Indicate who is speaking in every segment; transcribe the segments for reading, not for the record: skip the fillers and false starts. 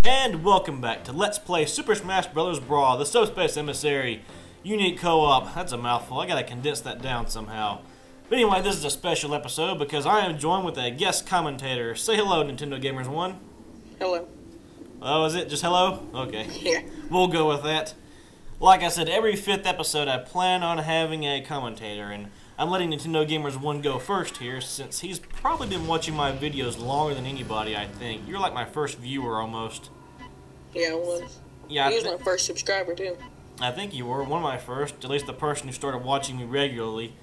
Speaker 1: And welcome back to Let's Play Super Smash Bros. Brawl, the Subspace Emissary Unique Co-op. That's a mouthful. I gotta condense that down somehow. But anyway, this is a special episode because I am joined with a guest commentator. Say hello, Nintendo Gamers 1.
Speaker 2: Hello.
Speaker 1: Oh, is it just hello? Okay.
Speaker 2: Yeah.
Speaker 1: We'll go with that. Like I said, every 5th episode I plan on having a commentator, and I'm letting Nintendo Gamers 1 go first here since he's probably been watching my videos longer than anybody, I think. You're like my first viewer almost.
Speaker 2: Yeah, I was.
Speaker 1: Yeah,
Speaker 2: He was my first subscriber, too.
Speaker 1: I think you were one of my first, at least the person who started watching me regularly.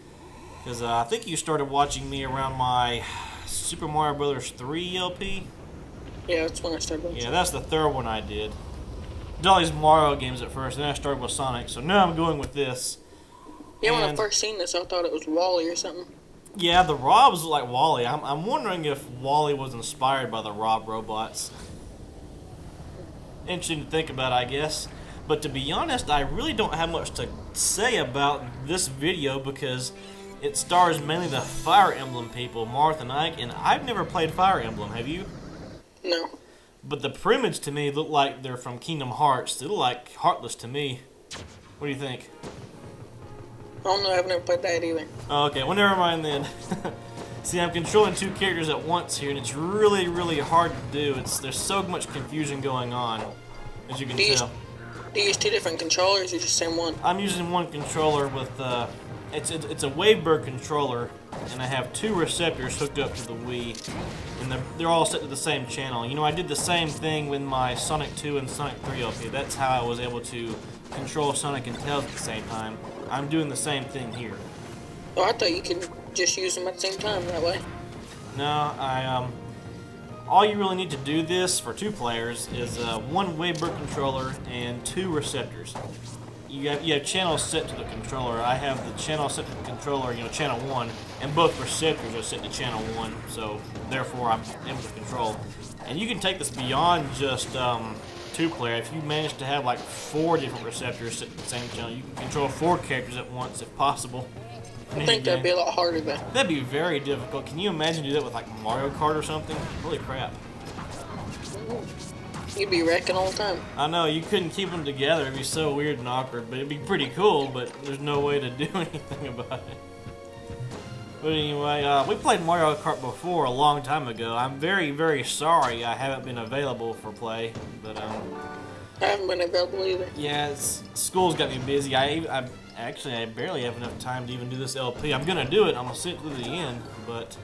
Speaker 1: Because I think you started watching me around my Super Mario Bros. 3 LP.
Speaker 2: Yeah, that's when I started watching.
Speaker 1: Yeah, that's the third one I did. Did all these Mario games at first, then I started with Sonic, so now I'm going with this.
Speaker 2: Yeah, when I first seen this, I thought it was Wally or something.
Speaker 1: Yeah, the Robs look like Wally. I'm wondering if Wally was inspired by the Rob robots. Interesting to think about, I guess. But to be honest, I really don't have much to say about this video because it stars mainly the Fire Emblem people, Marth and Ike, and I've never played Fire Emblem. Have you?
Speaker 2: No.
Speaker 1: But the Primage to me look like they're from Kingdom Hearts. They look like Heartless to me. What do you think?
Speaker 2: I don't know, I've never played that either.
Speaker 1: Oh, okay, well never mind then. See, I'm controlling 2 characters at once here, and it's really, really hard to do. There's so much confusion going on, as you can tell.
Speaker 2: Do you use 2 different controllers or just the same one?
Speaker 1: I'm using one controller with, it's a Wavebird controller, and I have 2 receptors hooked up to the Wii, and they're all set to the same channel. You know, I did the same thing with my Sonic 2 and Sonic 3 LP. That's how I was able to control Sonic and Tails at the same time. I'm doing the same thing here.
Speaker 2: Oh, I thought you could just use them at the same time that way.
Speaker 1: No, all you really need to do this for 2 players is 1 Wavebird controller and 2 receptors. You have channels set to the controller. I have the channel set to the controller, you know, channel 1, and both receptors are set to channel 1, so therefore I'm able to control. And you can take this beyond just 2-player. If you manage to have like 4 different receptors set to the same channel, you can control 4 characters at once if possible.
Speaker 2: I think that'd be a lot harder though.
Speaker 1: That'd be very difficult. Can you imagine do that with like Mario Kart or something? Holy crap.
Speaker 2: You'd be wrecking all the time.
Speaker 1: I know, you couldn't keep them together. It'd be so weird and awkward, but it'd be pretty cool, but there's no way to do anything about it. But anyway, we played Mario Kart before a long time ago. I'm very, very sorry I haven't been available for play, but
Speaker 2: I haven't been available either.
Speaker 1: yeah, school's got me busy. I barely have enough time to even do this LP. I'm gonna do it. I'm gonna sit through the end, but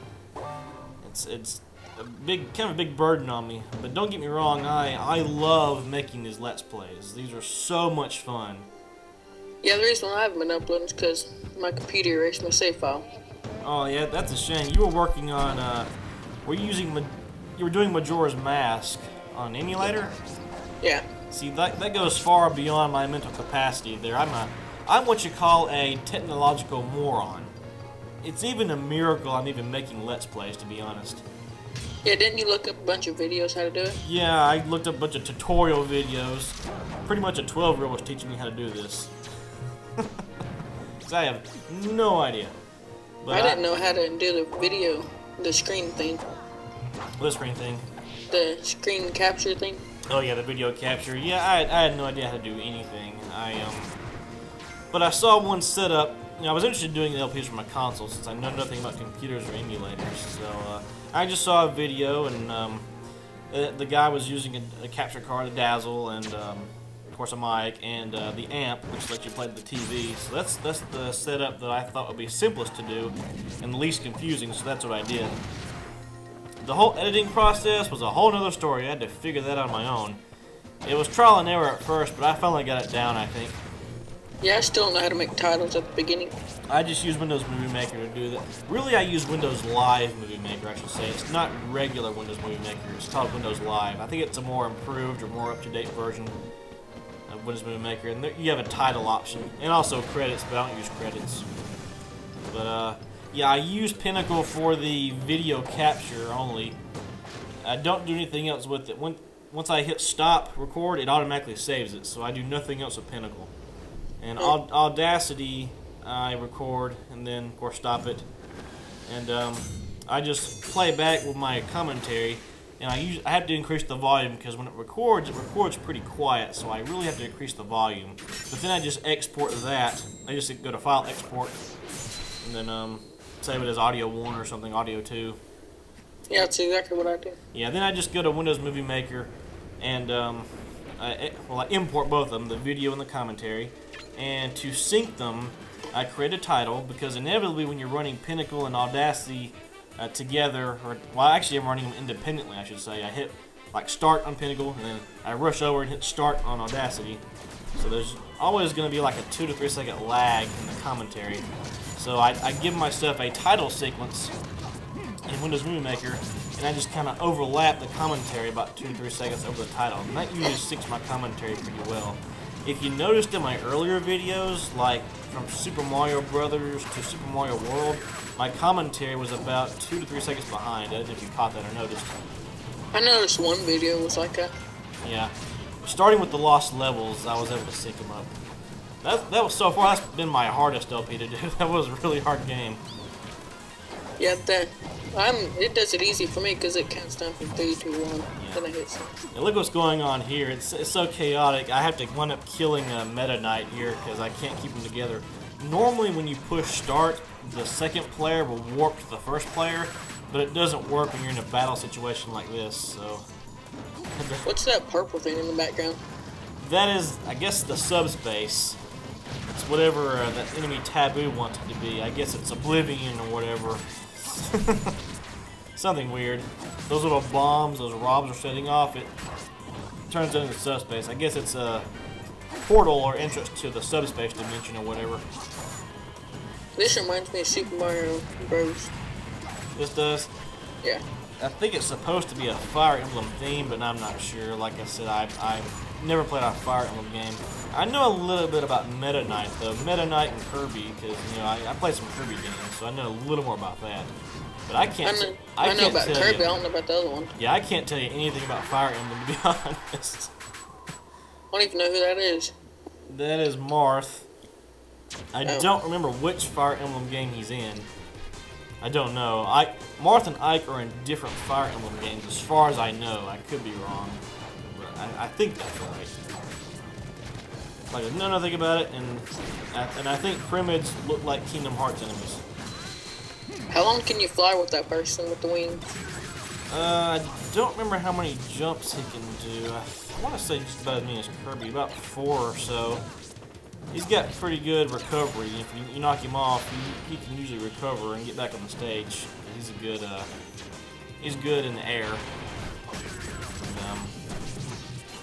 Speaker 1: it's a kind of a big burden on me. But don't get me wrong, I love making these Let's Plays. These are so much fun.
Speaker 2: Yeah, the reason why I haven't been uploading is because my computer erased my save file.
Speaker 1: Oh yeah, that's a shame. You were working on you were doing Majora's Mask on an emulator?
Speaker 2: Yeah.
Speaker 1: See, that goes far beyond my mental capacity there. I'm what you call a technological moron. It's even a miracle I'm even making Let's Plays, to be honest.
Speaker 2: Yeah, didn't you look up a bunch of videos how to do it?
Speaker 1: Yeah, I looked up a bunch of tutorial videos. Pretty much a 12-year-old was teaching me how to do this. Because I have no idea. But
Speaker 2: I didn't know how to do the screen thing.
Speaker 1: What screen thing?
Speaker 2: The screen capture thing.
Speaker 1: Oh yeah, the video capture. Yeah, I had no idea how to do anything. But I saw one set up. You know, I was interested in doing the LPs for my console since I know nothing about computers or emulators. So I just saw a video, and the guy was using a capture card, a Dazzle, and of course a mic, and the amp, which lets you play the TV. So that's the setup that I thought would be simplest to do and the least confusing. So that's what I did. The whole editing process was a whole nother story. I had to figure that out on my own. It was trial and error at first, but I finally got it down, I think.
Speaker 2: Yeah, I still don't know how to make titles at the beginning.
Speaker 1: I just use Windows Movie Maker to do that. Really, I use Windows Live Movie Maker, I should say. It's not regular Windows Movie Maker. It's called Windows Live. I think it's a more improved or more up-to-date version of Windows Movie Maker. And there, you have a title option. And also credits, but I don't use credits. But, yeah, I use Pinnacle for the video capture only. I don't do anything else with it. Once I hit stop record, it automatically saves it. So I do nothing else with Pinnacle. And Audacity, I record and then, of course, stop it. And I just play back with my commentary. and I have to increase the volume because when it records pretty quiet, so I really have to increase the volume. But then I just export that. I just go to File, Export, and then save it as Audio 1 or something, Audio 2.
Speaker 2: Yeah, that's exactly what I do.
Speaker 1: Yeah, then I just go to Windows Movie Maker, and I import both of them, the video and the commentary. And to sync them, I create a title, because inevitably when you're running Pinnacle and Audacity together, well, actually I'm running them independently, I should say. I hit like Start on Pinnacle, and then I rush over and hit Start on Audacity. So there's always going to be like a 2 to 3 second lag in the commentary. So I give myself a title sequence in Windows Movie Maker, and I just kind of overlap the commentary about 2 to 3 seconds over the title, and that usually syncs my commentary pretty well. If you noticed in my earlier videos, like from Super Mario Brothers to Super Mario World, my commentary was about 2 to 3 seconds behind. I don't know if you caught that or noticed.
Speaker 2: I noticed one video was like that.
Speaker 1: Yeah. Starting with the Lost Levels, I was able to sync them up. That was so far, that's been my hardest LP to do. That was a really hard game.
Speaker 2: Yeah, it does it easy for me because it counts down from 3, 2, 1.
Speaker 1: Yeah.
Speaker 2: Then I hit something.
Speaker 1: Now look what's going on here. It's so chaotic. I have to wind up killing a Meta Knight here because I can't keep them together. Normally when you push Start, the second player will warp to the first player, but it doesn't work when you're in a battle situation like this. So
Speaker 2: What's that purple thing in the background?
Speaker 1: that is, I guess, the subspace. It's whatever that enemy Taboo wants it to be. I guess it's Oblivion or whatever. Something weird. Those little bombs, those robs are setting off. It turns into subspace. I guess it's a portal or entrance to the subspace dimension or whatever.
Speaker 2: This reminds me of Super Mario Bros.
Speaker 1: This does.
Speaker 2: Yeah.
Speaker 1: I think it's supposed to be a Fire Emblem theme, but I'm not sure. Like I said, I've never played a Fire Emblem game. I know a little bit about Meta Knight, though. Meta Knight and Kirby, because I played some Kirby games, so I know a little more about that. But I can't.
Speaker 2: I know about Kirby.
Speaker 1: I
Speaker 2: don't know about the other one.
Speaker 1: Yeah, I can't tell you anything about Fire Emblem, to be honest.
Speaker 2: I don't even know who that is.
Speaker 1: That is Marth. I don't remember which Fire Emblem game he's in. I don't know. Marth and Ike are in different Fire Emblem games, as far as I know. I could be wrong, but I think that's right. Like, I know nothing about it, and I think Primids look like Kingdom Hearts enemies.
Speaker 2: How long can you fly with that person with the wings?
Speaker 1: I don't remember how many jumps he can do. I want to say just about as many as Kirby, about 4 or so. He's got pretty good recovery. If you knock him off, he can usually recover and get back on the stage. He's good in the air. And,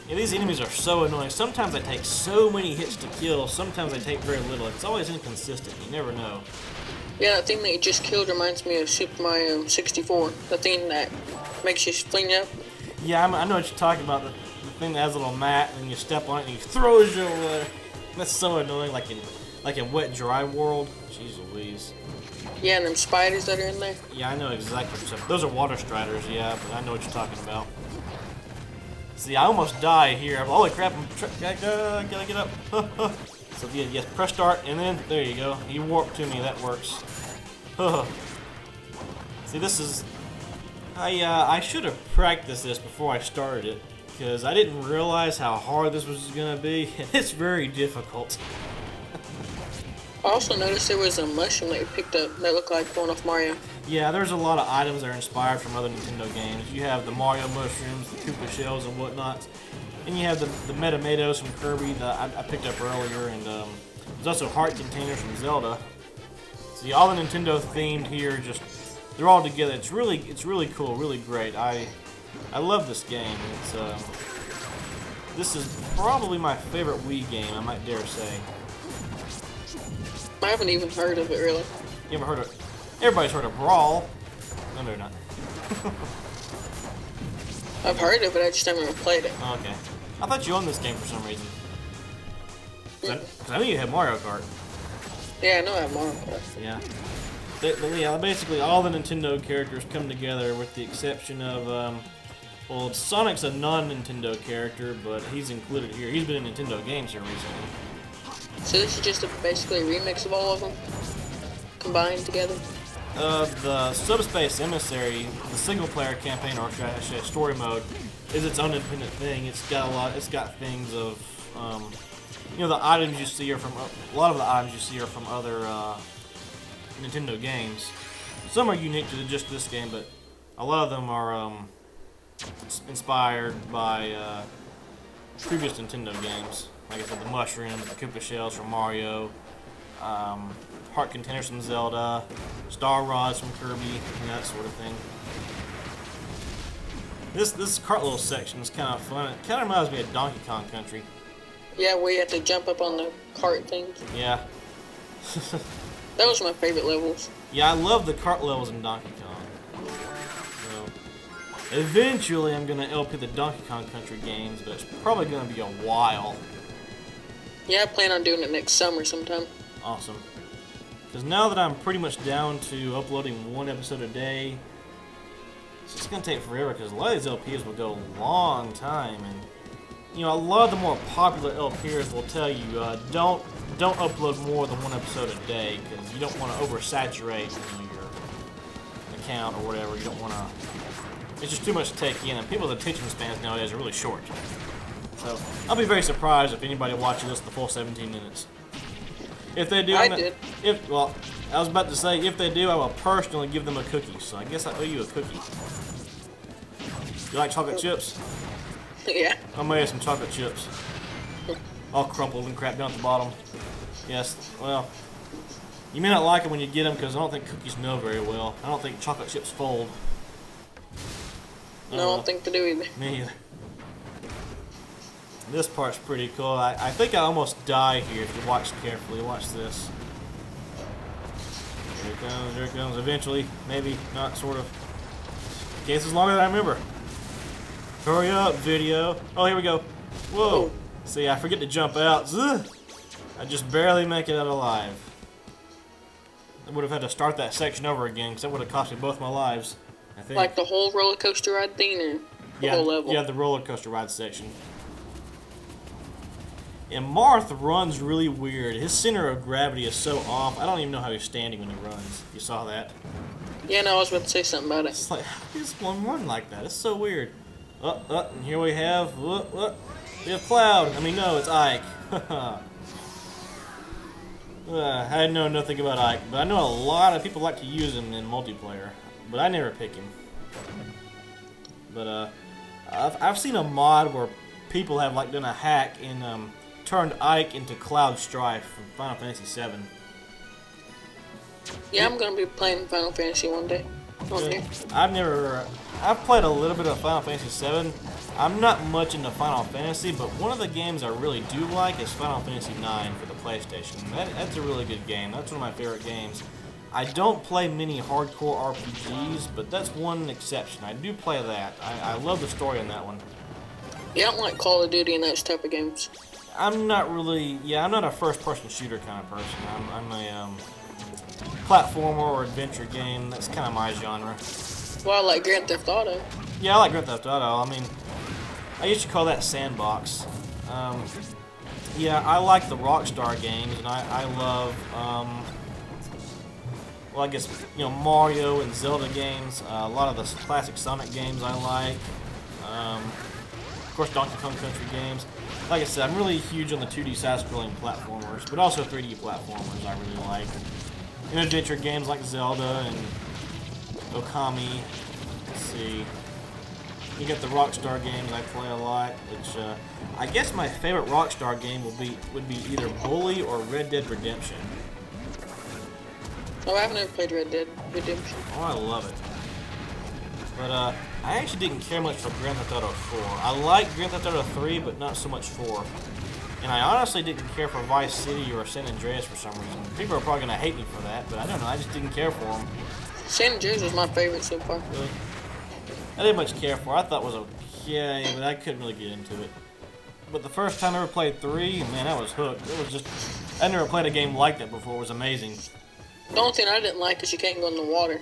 Speaker 1: yeah, these enemies are so annoying. Sometimes they take so many hits to kill. Sometimes they take very little. It's always inconsistent. You never know.
Speaker 2: Yeah, that thing that you just killed reminds me of Super Mario 64. The thing that makes you fling up.
Speaker 1: Yeah, I know what you're talking about. The thing that has a little mat, and you step on it, and he throws you over there. That's so annoying, like in Wet Dry World. Jeez Louise.
Speaker 2: Yeah, and them spiders that are in there.
Speaker 1: Yeah, I know exactly what you're saying. Those are water striders, yeah, but I know what you're talking about. See, I almost die here. Holy crap, gotta get up. So yeah, yes, press Start, and then, there you go. He warped to me, that works. See, this is... I should have practiced this before I started it, because I didn't realize how hard this was going to be, and it's very difficult.
Speaker 2: I also noticed there was a mushroom that you picked up that looked like going off Mario.
Speaker 1: Yeah, there's a lot of items that are inspired from other Nintendo games. You have the Mario mushrooms, the Koopa shells, and whatnot. And you have the Metamatoes from Kirby that I picked up earlier, and there's also heart containers from Zelda. See, all the Nintendo themed here, they're all together. It's really cool, really great. I love this game. This is probably my favorite Wii game, I might dare say.
Speaker 2: I haven't even heard of it, really.
Speaker 1: You ever heard of... Everybody's heard of Brawl. No, they're not.
Speaker 2: I've heard of it, I just never played it.
Speaker 1: Okay. I thought you owned this game for some reason. Because I knew you had Mario Kart.
Speaker 2: Yeah, I know I have Mario Kart.
Speaker 1: Yeah. Yeah, basically all the Nintendo characters come together with the exception of, well, Sonic's a non-Nintendo character, but he's included here. He's been in Nintendo games here recently.
Speaker 2: So this is just basically a remix of all of them combined together?
Speaker 1: the Subspace Emissary, the single-player campaign, or should I say story mode, is its own independent thing. It's got a lot. It's got things of, you know, the items you see are from a lot of the items you see are from other Nintendo games. Some are unique to just this game, but a lot of them are inspired by previous Nintendo games. Like I said, the mushrooms, the Koopa shells from Mario, heart containers from Zelda, star rods from Kirby, and that sort of thing. This cartload section is kind of fun. It kind of reminds me of Donkey Kong Country.
Speaker 2: Yeah, where you have to jump up on the cart things.
Speaker 1: Yeah.
Speaker 2: That was my favorite levels.
Speaker 1: Yeah, I love the cart levels in Donkey Kong. So, eventually I'm going to LP the Donkey Kong Country games, but it's probably going to be a while.
Speaker 2: Yeah, I plan on doing it next summer sometime.
Speaker 1: Awesome. Because now that I'm pretty much down to uploading one episode a day, it's just going to take forever, because a lot of these LPs will go a long time, and you know, a lot of the more popular LPers will tell you, don't upload more than one episode a day, because you don't want to oversaturate, you know, your account or whatever. You don't want to. It's just too much to take in, and people's attention spans nowadays are really short. So I'll be very surprised if anybody watches this the full 17 minutes. If they do, well, I was about to say, if they do, I will personally give them a cookie. So I guess I owe you a cookie. You like chocolate chips?
Speaker 2: Yeah.
Speaker 1: I made you some chocolate chips. All crumpled and crap down at the bottom. Yes, well, you may not like them when you get them, because I don't think cookies know very well. I don't think chocolate chips fold.
Speaker 2: No, I don't think they do either.
Speaker 1: Me either. This part's pretty cool. I think I almost die here if you watch carefully. Watch this. Here it comes, here it comes. Eventually, maybe, not, sort of. In case it's longer than I remember. Hurry up, video. Oh, here we go. Whoa. See, I forget to jump out. Ugh. I just barely make it out alive. I would have had to start that section over again, because that would have cost me both my lives, I think.
Speaker 2: Like the whole roller coaster ride thing, or the whole level?
Speaker 1: Yeah, the roller coaster ride section. And Marth runs really weird. His center of gravity is so off. I don't even know how he's standing when he runs. You saw that?
Speaker 2: Yeah, no, I was about to say something about it.
Speaker 1: It's like, how does one run like that? It's so weird. And here we have, we have Cloud. I mean, no, it's Ike. I know nothing about Ike, but I know a lot of people like to use him in multiplayer, but I never pick him. But I've seen a mod where people have like done a hack and turned Ike into Cloud Strife from Final Fantasy VII.
Speaker 2: Yeah, I'm gonna be playing Final Fantasy one day.
Speaker 1: I've played a little bit of Final Fantasy VII. I'm not much into Final Fantasy, but one of the games I really do like is Final Fantasy IX for the PlayStation. That's a really good game. That's one of my favorite games. I don't play many hardcore RPGs, but that's one exception. I do play that. I love the story in that one.
Speaker 2: Yeah, I don't like Call of Duty and those type of games.
Speaker 1: I'm not really, I'm not a first-person shooter kind of person. I'm a platformer or adventure game. That's kind of my genre.
Speaker 2: Well, I like Grand Theft Auto.
Speaker 1: Yeah, I like Grand Theft Auto. I mean, I used to call that sandbox. Yeah, I like the Rockstar games, and I love, well, I guess, you know, Mario and Zelda games. A lot of the classic Sonic games I like. Of course, Donkey Kong Country games. Like I said, I'm really huge on the 2D side-scrolling platformers, but also 3D platformers I really like. And adventure games like Zelda and Okami. Let's see. You get the Rockstar games I play a lot, which I guess my favorite Rockstar game would be either Bully or Red Dead Redemption.
Speaker 2: Oh, I've never played Red Dead Redemption.
Speaker 1: Oh, I love it. But I actually didn't care much for Grand Theft Auto 4. I like Grand Theft Auto 3, but not so much 4. And I honestly didn't care for Vice City or San Andreas for some reason. People are probably going to hate me for that, but I don't know. I just didn't care for them.
Speaker 2: San Andreas was my favorite so far.
Speaker 1: Really? I didn't much care for it. I thought it was okay, but I couldn't really get into it. But the first time I ever played 3, man, I was hooked. It was just, I never played a game like that before. It was amazing.
Speaker 2: The only thing I didn't like is you can't go in the water.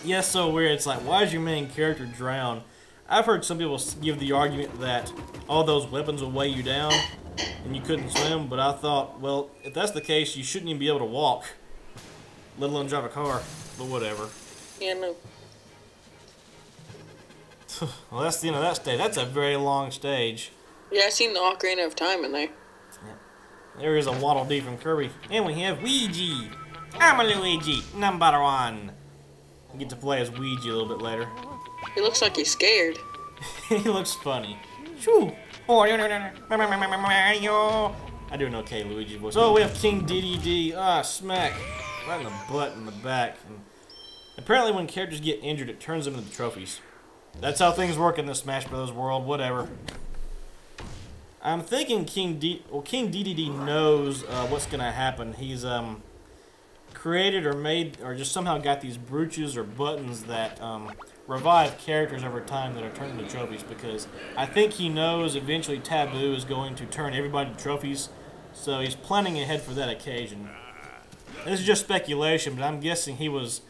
Speaker 1: Yeah, it's so weird. It's like, why does your main character drown? I've heard some people give the argument that all those weapons will weigh you down and you couldn't swim, but I thought, well, if that's the case, you shouldn't even be able to walk, let alone drive a car. but whatever.
Speaker 2: Yeah, no.
Speaker 1: Well, that's the end of that stage. That's a very long stage.
Speaker 2: Yeah, I seen the Ocarina of Time in there.
Speaker 1: Yeah. There is a Waddle Dee from Kirby. And we have Ouija. I'm a Luigi, number one. I get to play as Ouija a little bit later.
Speaker 2: He looks like he's scared.
Speaker 1: He looks funny. Shoo. I do an okay Luigi voice. Oh, we have King DDD. Ah, smack. Right in the butt in the back. And apparently when characters get injured, it turns them into trophies. That's how things work in the Smash Bros. World, whatever. I'm thinking King DDD knows what's going to happen. He's created or made or just somehow got these brooches or buttons that revive characters over time that are turned into trophies, because I think he knows eventually Taboo is going to turn everybody to trophies, so he's planning ahead for that occasion. This is just speculation, but I'm guessing he was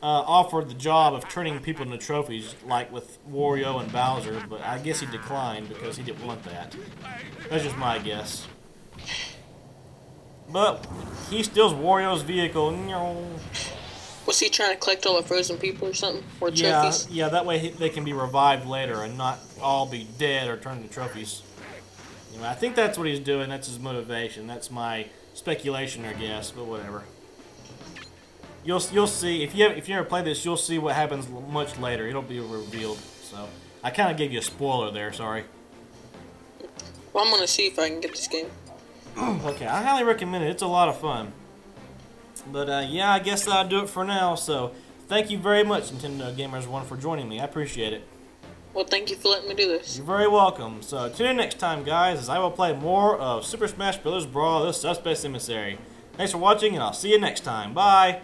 Speaker 1: offered the job of turning people into trophies, like with Wario and Bowser, but I guess he declined because he didn't want that. That's just my guess. But he steals Wario's vehicle.
Speaker 2: Was he trying to collect all the frozen people or something? Or trophies?
Speaker 1: Yeah, that way they can be revived later and not all be dead or turned into trophies. You know, I think that's what he's doing. That's his motivation. That's my speculation, I guess, but whatever. You'll see if you ever play this, you'll see what happens much later. It'll be revealed. So I kind of gave you a spoiler there. Sorry.
Speaker 2: Well, I'm gonna see if I can get this game.
Speaker 1: Okay, I highly recommend it. It's a lot of fun. But yeah, I guess that'll do it for now. So thank you very much, Nintendo Gamers 1, for joining me. I appreciate it.
Speaker 2: Well, thank you for letting me do this.
Speaker 1: You're very welcome. So tune in next time, guys, as I will play more of Super Smash Bros. Brawl: The Subspace Emissary. Thanks for watching, and I'll see you next time. Bye.